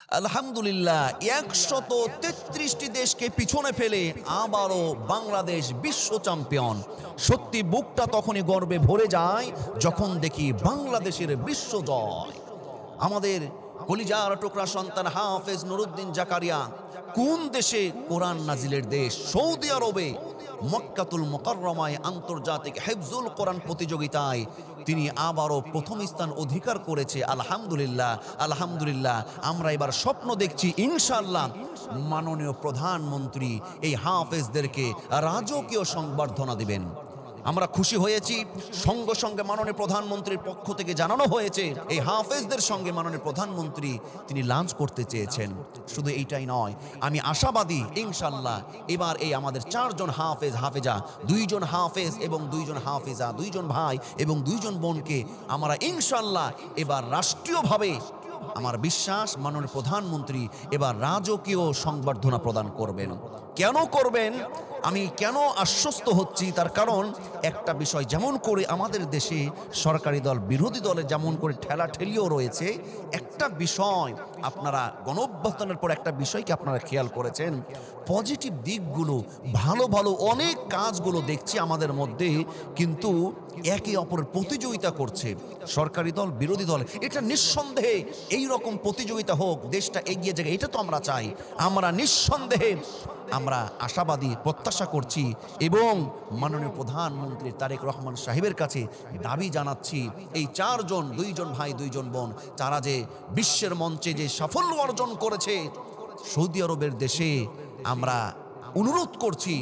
আলহামদুলিল্লাহ ১৩৩টি দেশকে পিছনে ফেলে আবারও বাংলাদেশ বিশ্ব চ্যাম্পিয়ন। সত্যি বুকটা তখনই গর্বে ভরে যায় যখন দেখি বাংলাদেশের বিশ্ব জয়। আমাদের কলিজার টুকরা সন্তান হাফেজ নুরুদ্দিন জাকারিয়া কোন দেশে কোরআন নাজিলের দেশ সৌদি আরবে মক্কাতুল মুকাররমায় আন্তর্জাতিক হিফজুল কোরআন প্রতিযোগিতায় তিনি আবারও প্রথম স্থান অধিকার করেছে। আলহামদুলিল্লাহ আলহামদুলিল্লাহ। আমরা এবার স্বপ্ন দেখছি ইনশাআল্লাহ মাননীয় প্রধানমন্ত্রী এই হাফেজদেরকে রাজকীয় সংবর্ধনা দিবেন। আমরা খুশি হয়েছি। সঙ্গে সঙ্গে মাননীয় প্রধানমন্ত্রীর পক্ষ থেকে জানানো হয়েছে এই হাফেজদের সঙ্গে মাননীয় প্রধানমন্ত্রী তিনি লাঞ্চ করতে চেয়েছেন। শুধু এইটাই নয়, আমি আশাবাদী ইনশাআল্লাহ এবার এই আমাদের 4 জন হাফেজ হাফেজা, 2 জন হাফেজ এবং 2 জন হাফেজা, 2 জন ভাই এবং 2 জন বোনকে আমরা ইনশাআল্লাহ এবার রাষ্ট্রীয়ভাবে আমার বিশ্বাস মাননীয় প্রধানমন্ত্রী এবার রাজকীয় সংবর্ধনা প্রদান করবেন। কেন করবেন, আমি কেন আশ্বস্ত হচ্ছি তার কারণ একটা বিষয়, যেমন করে আমাদের দেশে সরকারি দল বিরোধী দলে যেমন করে ঠেলাঠেলিও রয়েছে, একটা বিষয় আপনারা গণঅভ্যুত্থানের পর একটা বিষয়কে আপনারা খেয়াল করেছেন, পজিটিভ দিকগুলো ভালো ভালো অনেক কাজগুলো দেখছি আমাদের মধ্যে, কিন্তু একে অপরের প্রতিযোগিতা করছে সরকারি দল বিরোধী দল। এটা নিঃসন্দেহে এই রকম প্রতিযোগিতা হোক, দেশটা এগিয়ে যাবে, এটা তো আমরা চাই। আমরা নিঃসন্দেহে আমরা আশাবাদী প্রত্যাশা করছি এবং মাননীয় প্রধানমন্ত্রী তারেক রহমান সাহেবের কাছে দাবি জানাচ্ছি এই 4 জন, 2 জন ভাই 2 জন বোন, তারা যে বিশ্বের মঞ্চে যে সাফল্য অর্জন করেছে সৌদি আরবের দেশে, আমরা অনুরোধ করছি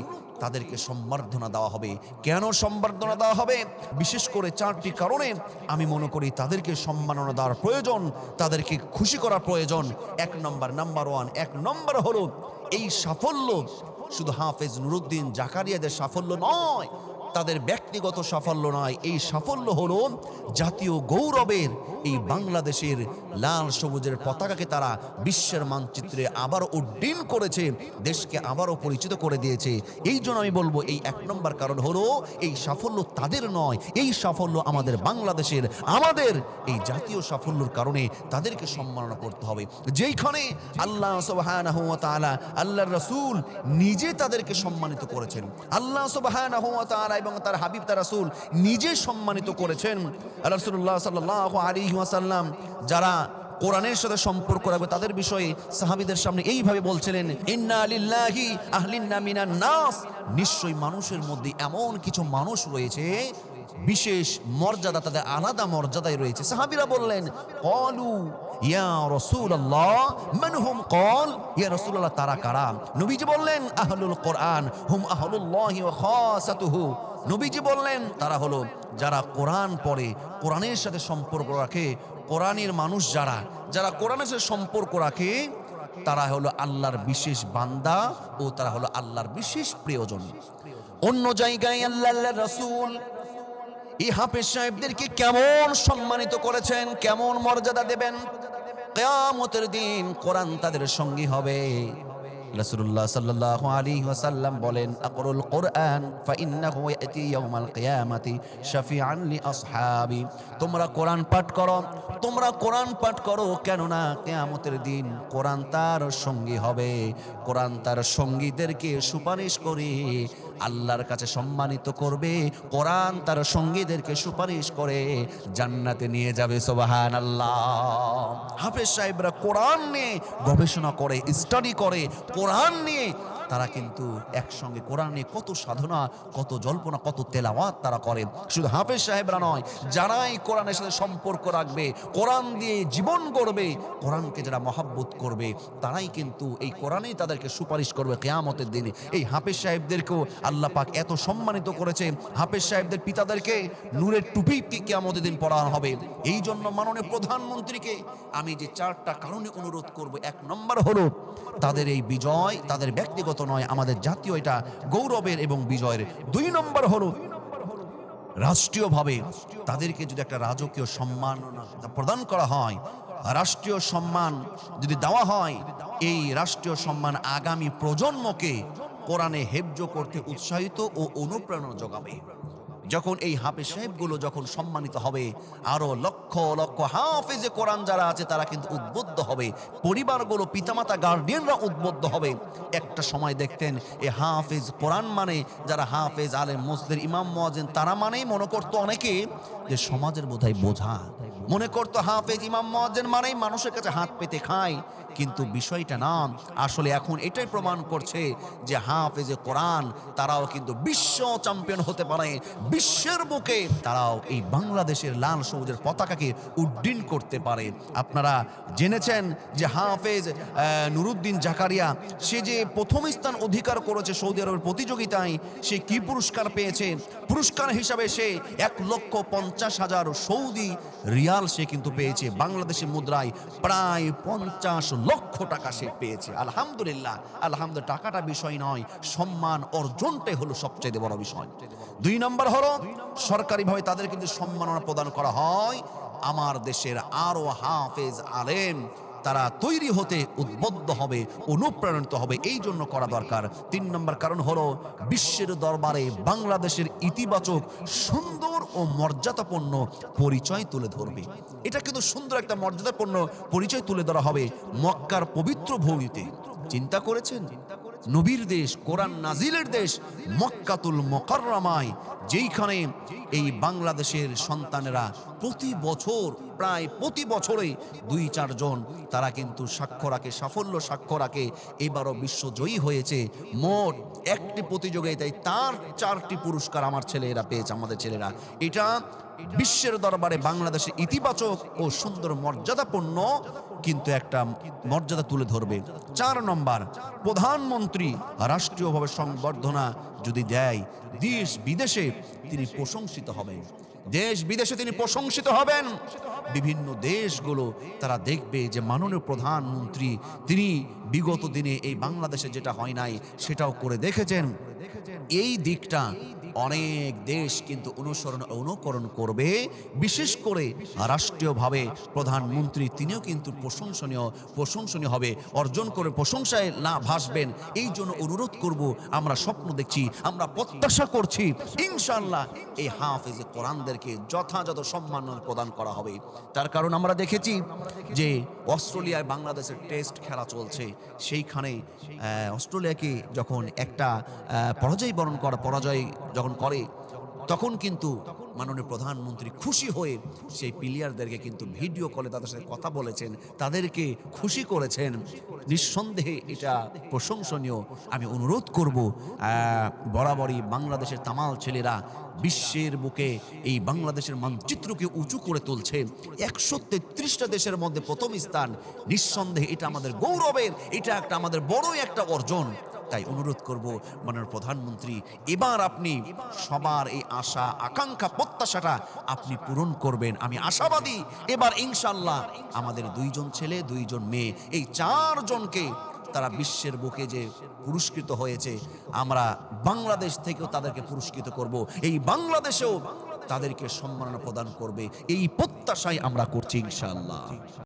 তাদেরকে সম্বর্ধনা দেওয়া হবে। কেন সম্বর্ধনা দেওয়া হবে? বিশেষ করে 4টি কারণে আমি মনে করি তাদেরকে সম্মাননা দেওয়ার প্রয়োজন, তাদেরকে খুশি করা প্রয়োজন। নাম্বার 1 হলো এই সাফল্য শুধু হাফেজ নুরুদ্দিন জাকারিয়াদের সাফল্য নয়, তাদের ব্যক্তিগত সাফল্য নয়, এই সাফল্য হলো জাতীয় গৌরবের এই বাংলাদেশের লাল সবুজের পতাকাকে তারা বিশ্বের মানচিত্রে আবারও উড্ডীন করেছে, দেশকে আবারও পরিচিত করে দিয়েছে। এই জন্য আমি বলবো এই 1 নম্বর কারণ হলো এই সাফল্য তাদের নয়, এই সাফল্য আমাদের বাংলাদেশের, আমাদের এই জাতীয় সাফল্যের কারণে তাদেরকে সম্মাননা করতে হবে। যেইখানে আল্লাহ সুবহানাহু ওয়া তাআলা, আল্লাহর রাসূল নিজে তাদেরকে সম্মানিত করেছেন, আল্লাহ সুবহানাহু ওয়া তাআলা এবং তার হাবিব তার রাসূল নিজে সম্মানিত করেছেন। রাসূলুল্লাহ সাল্লাল্লাহু আলাইহি ওয়াসাল্লাম যারা কোরআনের সাথে সম্পর্ক রাখবে তাদের বিষয়ে সাহাবীদের সামনে এইভাবে বলছিলেন, ইন্না লিল্লাহি আহলিন্না মিনান নাস, নিশ্চয়ই মানুষের মধ্যে এমন কিছু মানুষ রয়েছে বিশেষ মর্যাদা, তাদের আলাদা মর্যাদায় রয়েছে। সাহাবীরা বললেন, ক্বালু ইয়া রাসূলুল্লাহ মান হুম? ক্বাল ইয়া রাসূলুল্লাহ তারা কারা? নবীজি বললেন, আহলুল কোরআন হুম আহলুল্লাহি ওয়া খাসাতুহু। নবীজি বললেন তারা হলো যারা কোরআন পড়ে, কোরআনের সাথে সম্পর্ক রাখে, কোরআনের মানুষ যারা যারা কোরআনের সাথে সম্পর্ক রাখে তারা হলো আল্লাহর বিশেষ বান্দা ও তারা হলো আল্লাহর বিশেষ প্রিয়জন। অন্য জায়গায় আল্লাহর রাসূল এই হাফেজ সাহেবদেরকে কেমন সম্মানিত করেছেন, কেমন মর্যাদা দেবেন। কিয়ামতের দিন কোরআন তাদের সঙ্গী হবে। রাসূলুল্লাহ সাল্লাল্লাহু আলাইহি ওয়াসাল্লাম বলেন, আকরুল কোরআন ফাইন্নাহু ইয়াতি ইয়াউমাল কিয়ামাতি শাফিআন লি আসহাবি। তোমরা কোরআন পাঠ করো, তোমরা কোরআন পাঠ করো, কেননা কিয়ামতের দিন কোরআন তার সঙ্গী হবে। কোরআন তার সঙ্গীদেরকে সুপারিশ করে আল্লাহর কাছে সম্মানিত করবে, কোরআন তার সঙ্গীদেরকে সুপারিশ করে জান্নাতে নিয়ে যাবে। সুবহানাল্লাহ। হাফেজ সাহেবরা কোরআন নিয়ে গবেষণা করে, স্টাডি করে, কোরআন নিয়ে তারা কিন্তু একসঙ্গে কোরআন নিয়ে কত সাধনা, কত জল্পনা, কত তেলাওয়াত তারা করে। শুধু হাফেজ সাহেবরা নয়, যারাই কোরআনের সাথে সম্পর্ক রাখবে, কোরআন দিয়ে জীবন গড়বে, কোরআনকে যারা মহাব্বত করবে, তারাই কিন্তু এই কোরআনেই তাদেরকে সুপারিশ করবে কিয়ামতের দিনে। এই হাফেজ সাহেবদেরকেও আল্লাহ পাক এত সম্মানিত করেছে, হাফেজ সাহেবদের পিতাদেরকে নূরের টুপি কিয়ামতের দিন পরানো হবে। এই জন্য মাননীয় প্রধানমন্ত্রীকে আমি যে 4টা কারণে অনুরোধ করব, 1 নম্বর হলো তাদের এই বিজয় তাদের ব্যক্তিগত নয়, আমাদের জাতীয় এটা গৌরবের এবং বিজয়ের। 2 নম্বর হলো রাষ্ট্রীয়ভাবে তাদেরকে যদি একটা রাজকীয় সম্মাননা প্রদান করা হয়, রাষ্ট্রীয় সম্মান যদি দেওয়া হয়, এই রাষ্ট্রীয় সম্মান আগামী প্রজন্মকে কোরআনে হেফজ করতে উৎসাহিত ও অনুপ্রেরণা যোগাবে। যখন এই হাফেজ সাহেবগুলো যখন সম্মানিত হবে, আরো লক্ষ লক্ষ হাফেজে কোরআন যারা আছে তারা কিন্তু উদ্বুদ্ধ হবে, পরিবারগুলো পিতামাতা গার্ডিয়ানরা উদ্বুদ্ধ হবে। একটা সময় দেখতেন এই হাফেজ কোরআন মানে যারা হাফেজ আলেম মসজিদের ইমাম মুয়াজ্জিন তারা মানেই মনে করতো অনেকে যে সমাজের বোধহয় বোঝা, মনে করতো হাফেজ ইমাম মুয়াজ্জিন মানেই মানুষের কাছে হাত পেতে খায়। কিন্তু বিষয়টা না, আসলে এখন এটাই প্রমাণ করছে যে হাফেজে কোরআন তারাও কিন্তু বিশ্ব চ্যাম্পিয়ন হতে পারে। বিশ্বের বুকে তারাও এই বাংলাদেশের লাল সবুজের পতাকাকে উড্ডীন করতে পারে। আপনারা জেনেছেন যে হাফেজ নুরুদ্দিন জাকারিয়া সে যে প্রথম স্থান অধিকার করেছে সৌদি আরবের প্রতিযোগিতায়, সে কি পুরস্কার পেয়েছে? পুরস্কার হিসাবে সে 1,50,000 সৌদি রিয়াল সে কিন্তু পেয়েছে, বাংলাদেশের মুদ্রায় প্রায় 50 লক্ষ টাকা সে পেয়েছে। আলহামদুলিল্লাহ, আলহামদুলিল্লাহ। টাকাটা বিষয় নয়, সম্মান অর্জনটাই হলো সবচেয়ে বড় বিষয়। 2 নম্বর হলো সরকারিভাবে তাদের কিন্তু সম্মাননা প্রদান করা হয়। আমার দেশের আরো হাফেজ আলেম তারা তৈরি হতে উদ্বুদ্ধ হবে, অনুপ্রাণিত হবে, এই জন্য করা দরকার। 3 নম্বর কারণ হলো বিশ্বের দরবারে বাংলাদেশের ইতিবাচক সুন্দর ও মর্যাদাপূর্ণ পরিচয় তুলে ধরবে। এটা কিন্তু সুন্দর একটা মর্যাদাপূর্ণ পরিচয় তুলে ধরা হবে মক্কার পবিত্র ভূমিতে। চিন্তা করেছেন, নবীর দেশ, কোরআন নাজিলের দেশ মক্কাতুল মুকাররমায়, যেইখানে এই বাংলাদেশের সন্তানেরা প্রতি বছর প্রায় প্রতি বছরে 2-4 জন তারা কিন্তু সাক্ষ্য রাখে, সাফল্য সাক্ষ্য রাখে। এবারও বিশ্বজয়ী হয়েছে। মোট একটি প্রতিযোগিতায় তার 4টি পুরস্কার আমার ছেলেরা পেয়েছে, আমাদের ছেলেরা। এটা বিশ্বের দরবারে বাংলাদেশের ইতিবাচক ও সুন্দর মর্যাদাপূর্ণ কিন্তু একটা মর্যাদা তুলে ধরবে। 4 নম্বর, প্রধানমন্ত্রী রাষ্ট্রীয়ভাবে সংবর্ধনা যদি দেয়, দেশ বিদেশে তিনি প্রশংসিত হবেন, দেশ বিদেশে তিনি প্রশংসিত হবেন। বিভিন্ন দেশগুলো তারা দেখবে যে মাননীয় প্রধানমন্ত্রী তিনি বিগত দিনে এই বাংলাদেশে যেটা হয় নাই সেটাও করে দেখেছেন। এই দিকটা অনেক দেশ কিন্তু অনুকরণ করবে। বিশেষ করে রাষ্ট্রীয়ভাবে প্রধানমন্ত্রী তিনিও কিন্তু প্রশংসনীয় হবে, অর্জন করে প্রশংসায় ভাসবেন। এই জন্য অনুরোধ করব, আমরা স্বপ্ন দেখছি, আমরা প্রত্যাশা করছি ইনশাআল্লাহ এই হাফেজ কোরআনদেরকে যথাযথ সম্মান প্রদান করা হবে। তার কারণ আমরা দেখেছি যে অস্ট্রেলিয়ায় বাংলাদেশের টেস্ট খেলা চলছে, সেইখানে অস্ট্রেলিয়াকে যখন একটা পরাজয় যখন করে, তখন কিন্তু মাননীয় প্রধানমন্ত্রী খুশি হয়ে সেই প্লেয়ারদেরকে কিন্তু ভিডিও কলে তাদের সাথে কথা বলেছেন, তাদেরকে খুশি করেছেন। নিঃসন্দেহে এটা প্রশংসনীয়। আমি অনুরোধ করব বরাবরই বাংলাদেশের তামাল ছেলেরা বিশ্বের বুকে এই বাংলাদেশের মানচিত্রকে উঁচু করে তুলছে। 133টা দেশের মধ্যে প্রথম স্থান, নিঃসন্দেহে এটা আমাদের গৌরবের, এটা একটা আমাদের বড়ই একটা অর্জন। তাই অনুরোধ করব মাননীয় প্রধানমন্ত্রী, এবার আপনি সবার এই আশা আকাঙ্ক্ষা প্রত্যাশাটা আপনি পূরণ করবেন। আমি আশাবাদী এবার ইনশাআল্লাহ আমাদের 2 জন ছেলে 2 জন মেয়ে, এই 4 জনকে তারা বিশ্বের বুকে যে পুরস্কৃত হয়েছে, আমরা বাংলাদেশ থেকেও তাদেরকে পুরস্কৃত করব, এই বাংলাদেশেও তাদেরকে সম্মাননা প্রদান করবে, এই প্রত্যাশাই আমরা করছি ইনশাআল্লাহ।